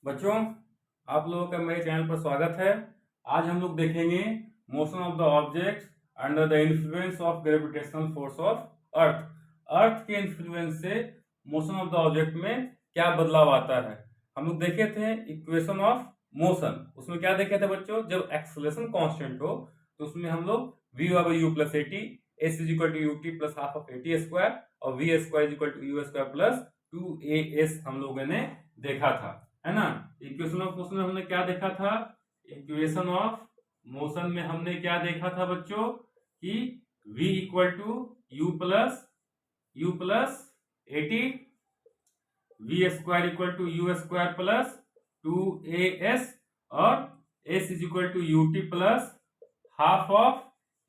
बच्चों, आप लोगों का मेरे चैनल पर स्वागत है। आज हम लोग देखेंगे motion of the object under the influence of gravitational force of earth. Earth के इन्फ्लुएंस से मोशन ऑफ द ऑब्जेक्ट में क्या बदलाव आता है। हम लोग देखे थे इक्वेशन ऑफ मोशन। उसमें क्या देखे थे बच्चों, जब एक्सेलरेशन कांस्टेंट हो तो उसमें हम लोग v over u plus at s is equal to ut plus half of at square और v square is equal to u square plus 2as हम लोगों ने देखा था, है ना। इक्वेशन ऑफ मोशन में हमने क्या देखा था, इक्वेशन ऑफ मोशन में हमने क्या देखा था बच्चों कि v equal to u plus AT, v square equal to u square plus 2as और s is equal to ut plus half of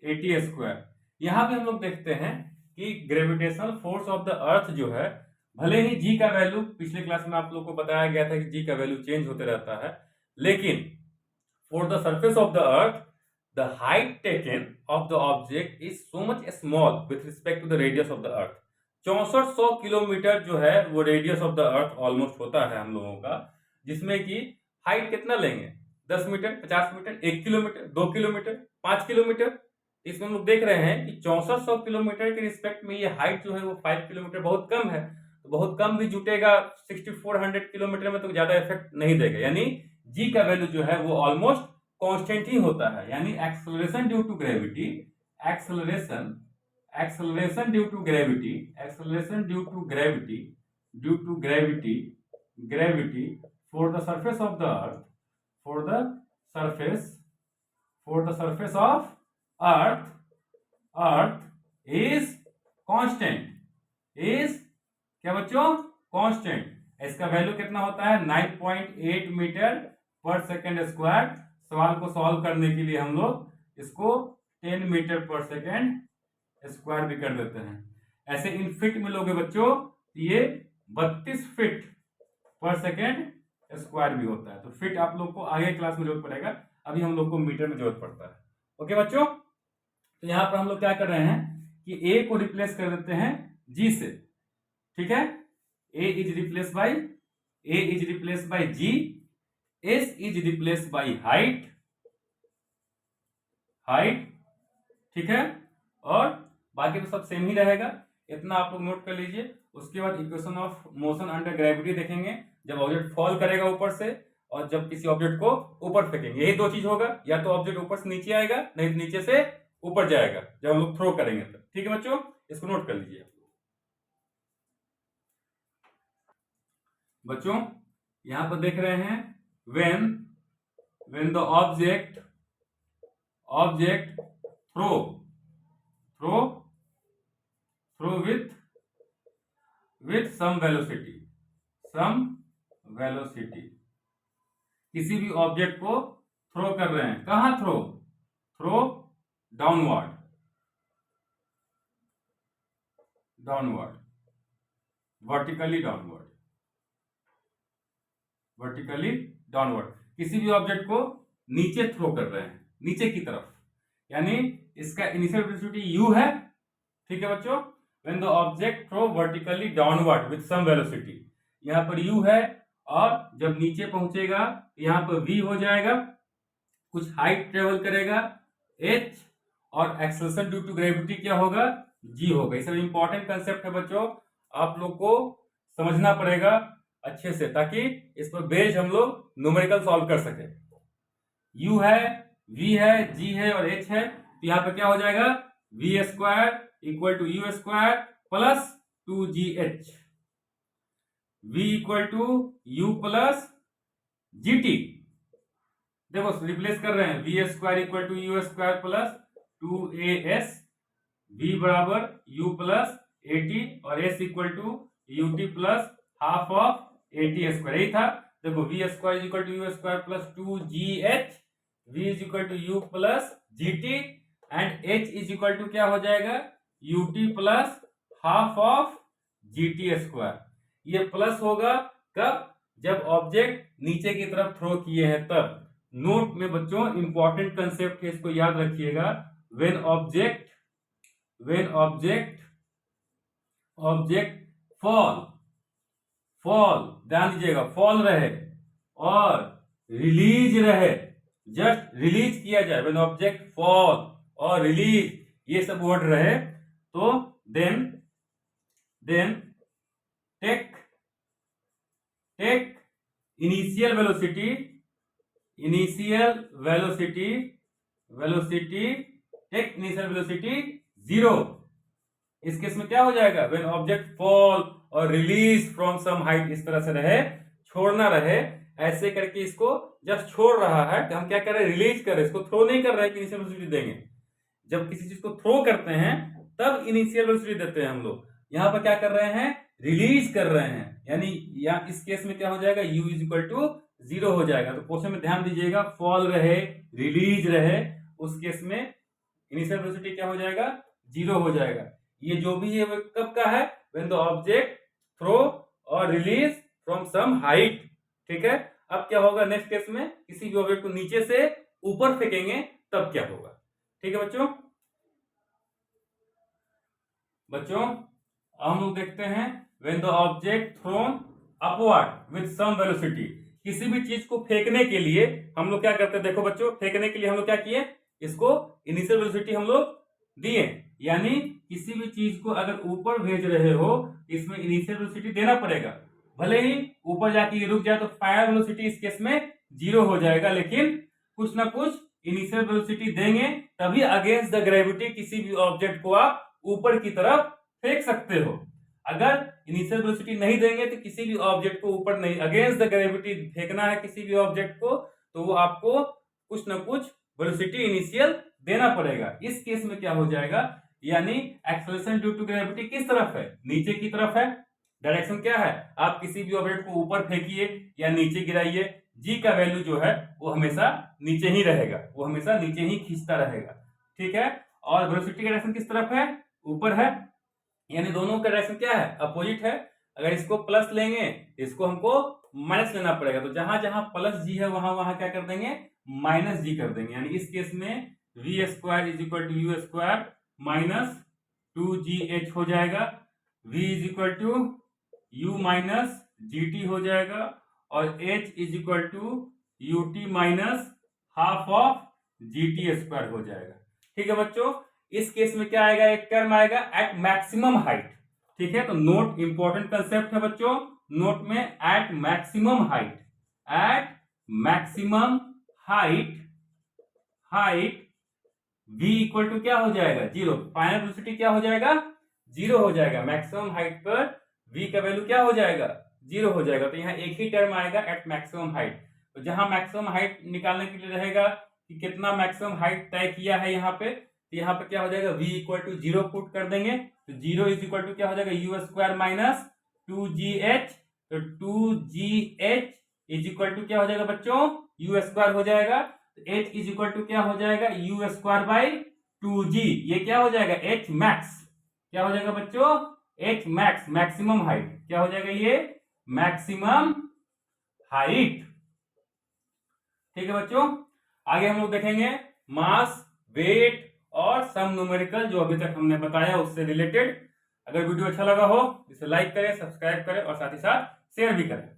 AT square. यहां भी हम लोग देखते हैं कि gravitational force of the earth जो है, भले ही जी का वैल्यू पिछले क्लास में आप लोग को बताया गया था कि जी का वैल्यू चेंज होते रहता है, लेकिन for the surface of the earth the height taken of the object is so much small with respect to the radius of the earth. 6400 kilometre जो है वो radius of the earth almost होता है हम लोगों का, जिसमें कि हाइट कितना लेंगे, 10 metre, 50 metre, 1 kilometre, 2 kilometre, 5 kilometre. इसमें हम लोग देख रहे हैं कि 6400 किलोमीटर के रिस्पेक्ट में ये हाइट जो है वो 5 किलोमीटर बहुत कम है। तो बहुत कम भी जुटेगा 6400 किलोमीटर में तो ज्यादा इफेक्ट नहीं देगा, यानी जी का वैल्यू जो है वो ऑलमोस्ट कांस्टेंट ही होता है। यानी acceleration due to gravity, acceleration due to gravity, acceleration gravity for the surface of the earth, for the surface of earth is constant, is क्या बच्चों, कांस्टेंट। इसका वैल्यू कितना होता है, 9.8 मीटर पर सेकेंड स्क्वायर। सवाल को सॉल्व करने के लिए हम लोग इसको 10 मीटर पर सेकेंड स्क्वायर भी कर देते हैं। ऐसे इन फीट में लोगे बच्चों, ये 32 फीट पर सेकेंड स्क्वायर भी होता है। तो फीट आप लोग को आगे क्लास में जरूरत पड़ेगा, अभी हम लोग को मीटर में जरूरत पड़ता है। ओके बच्चों, तो यहां पर हम लोग क्या कर रहे हैं कि ए को रिप्लेस कर देते हैं जी से, ठीक है। A is replace by G, S is replace by height, ठीक है, और बाकी तो सब सेम ही रहेगा, इतना आप लोग नोट कर लीजिए। उसके बाद equation of motion under gravity देखेंगे, जब ऑब्जेक्ट फॉल करेगा ऊपर से और जब किसी ऑब्जेक्ट को ऊपर फेंकेंगे, यही दो चीज होगा, या तो ऑब्जेक्ट ऊपर से नीचे आएगा, नहीं तो नीचे से ऊपर जाएगा जब हम लोग थ्रो करेंगे तो। ठीक है बच्चों, इसको नोट कर लीजिए। बच्चों यहां पर देख रहे हैं when the object throw with some velocity, किसी भी ऑब्जेक्ट को थ्रो कर रहे हैं, कहां थ्रो डाउनवर्ड, वर्टिकली डाउनवर्ड, किसी भी ऑब्जेक्ट को नीचे थ्रो कर रहे हैं, नीचे की तरफ, यानी इसका इनिशियल वेलोसिटी u है, ठीक है बच्चों। When the object throw vertically downward with some velocity, यहां पर u है, और जब नीचे पहुंचेगा यहां पर v हो जाएगा, कुछ हाइट ट्रेवल करेगा h, और एक्सेलरेशन ड्यू टू ग्रेविटी क्या होगा, g होगा। ये सब इंपॉर्टेंट कंसेप्ट है बच्चों, आप लोग को समझना पड़ेगा अच्छे से, ताकि इस पर बेस्ड हम लोग न्यूमेरिकल सॉल्व कर सके। u है, v है, g है और h है, तो यहां पर क्या हो जाएगा, v square equal to u square plus 2gh, v equal to u plus gt। देखो रिप्लेस कर रहे हैं, v square equal to u square plus 2as, v बराबर u प्लस 80 और s equal to ut plus half of 80 square, यही था। देखो v square equal to u square plus 2gh, v is equal to u plus gt and h is equal to क्या हो जाएगा, ut plus half of gt square. ये plus होगा कब, जब ऑब्जेक्ट नीचे की तरफ थ्रो किए हैं तब। नोट में बच्चों इंपॉर्टेंट कंसेप्ट है, इसको याद रखिएगा। व्हेन ऑब्जेक्ट फॉल, ध्यान दीजिएगा, फॉल रहे और रिलीज रहे, जस्ट रिलीज किया जाए, व्हेन ऑब्जेक्ट फॉल और रिलीज ये सब वर्ड रहे तो then take initial velocity take initial velocity 0। इस केस में क्या हो जाएगा, व्हेन ऑब्जेक्ट फॉल और रिलीज फ्रॉम सम हाइट, इस तरह से रहे, छोड़ना रहे, ऐसे करके इसको जस्ट छोड़ रहा है तो हम क्या कर रहे हैं, रिलीज कर रहे हैं, इसको थ्रो नहीं कर रहे हैं कि इनिशियल वेलोसिटी देंगे। जब किसी चीज को थ्रो करते हैं तब इनिशियल वेलोसिटी देते हैं हम लोग, यहां पर क्या कर रहे हैं, रिलीज कर रहे हैं, यानी या इस केस में क्या हो जाएगा, u इज इक्वल टू 0 हो जाएगा। तो क्वेश्चन में ध्यान दीजिएगा, फॉल रहे, रिलीज रहे, उस केस में इनिशियल वेलोसिटी क्या हो जाएगा, 0 हो जाएगा। ये जो भी है वो कब का है, व्हेन द ऑब्जेक्ट थ्रो और रिलीज फ्रॉम सम हाइट। ठीक है, अब क्या होगा नेक्स्ट केस में, किसी भी ऑब्जेक्ट को नीचे से ऊपर फेंकेंगे तब क्या होगा। ठीक है बच्चों हम लोग देखते हैं, when the object thrown upward with some velocity. किसी भी चीज को फेंकने के लिए हम लोग क्या करते हैं, देखो बच्चों, फेंकने के लिए हम लोग क्या किए, इसको इनिशियल वेलोसिटी हम लोग दिए, यानी किसी भी चीज को अगर ऊपर भेज रहे हो इसमें इनिशियल वेलोसिटी देना पड़ेगा। भले ही ऊपर जाके ये रुक जाए तो फाइनल वेलोसिटी इस केस में 0 हो जाएगा, लेकिन कुछ ना कुछ इनिशियल वेलोसिटी देंगे तभी अगेंस्ट द ग्रेविटी किसी भी ऑब्जेक्ट को आप ऊपर की तरफ फेंक सकते हो। अगर इनिशियल वेलोसिटी नहीं देंगे तो किसी भी ऑब्जेक्ट को ऊपर नहीं, अगेंस्ट द ग्रेविटी फेंकना है किसी भी ऑब्जेक्ट को, तो वो आपको कुछ ना कुछ वेलोसिटी इनिशियल देना पड़ेगा। इस केस में क्या हो जाएगा, यानी एक्सेलरेशन ड्यू टू ग्रेविटी किस तरफ है, नीचे की तरफ है। डायरेक्शन क्या है, आप किसी भी ऑब्जेक्ट को ऊपर फेंकिए या नीचे गिराइए, जी का वैल्यू जो है वो हमेशा नीचे ही रहेगा, वो हमेशा नीचे ही खींचता रहेगा। ठीक है, और वेलोसिटी का डायरेक्शन किस तरफ है, ऊपर है, यानी दोनों का डायरेक्शन क्या है, अपोजिट है। अगर इसको प्लस लेंगे इसको हमको माइनस लेना पड़ेगा, तो जहां जहां प्लस जी है वहां वहां क्या कर देंगे, माइनस जी कर देंगे। यानी इस केस में V square is equal to U square minus 2gh हो जाएगा, v is equal to u minus gt हो जाएगा, और h is equal to ut minus half of gt square हो जाएगा। ठीक है बच्चों, इस केस में क्या आएगा, एक टर्म आएगा एट मैक्सिमम हाइट। ठीक है, तो नोट इंपॉर्टेंट कंसेप्ट है बच्चों, नोट में at maximum height, at maximum height v equal to क्या हो जाएगा, 0। फाइनल वेलोसिटी क्या हो जाएगा, 0 हो जाएगा। मैक्सिमम हाइट पर v का वैल्यू क्या हो जाएगा, 0 हो जाएगा। तो यहाँ एक ही टर्म आएगा एट मैक्सिमम हाइट। तो जहां मैक्सिमम हाइट निकालने के लिए रहेगा कि कितना मैक्सिमम हाइट तय किया है यहाँ पे, तो यहाँ पे क्या हो जाएगा, v इक्वल टू 0 पुट कर देंगे, तो 0 इज इक्वल टू क्या हो जाएगा, यू स्क्वायर माइनस 2gh। तो 2gh इज इक्वल टू क्या हो जाएगा बच्चों, यू स्क्वायर हो जाएगा। h इज इक्वल टू क्या हो जाएगा, यू स्क्वायर बाई 2g। ये क्या हो जाएगा, h मैक्स। क्या हो जाएगा बच्चों, h मैक्स, मैक्सिमम हाइट क्या हो जाएगा, ये मैक्सिमम हाइट। ठीक है बच्चों, आगे हम लोग देखेंगे मास, वेट और सम न्यूमेरिकल जो अभी तक हमने बताया उससे रिलेटेड। अगर वीडियो अच्छा लगा हो इसे लाइक करें, सब्सक्राइब करें और साथ ही साथ शेयर भी करें।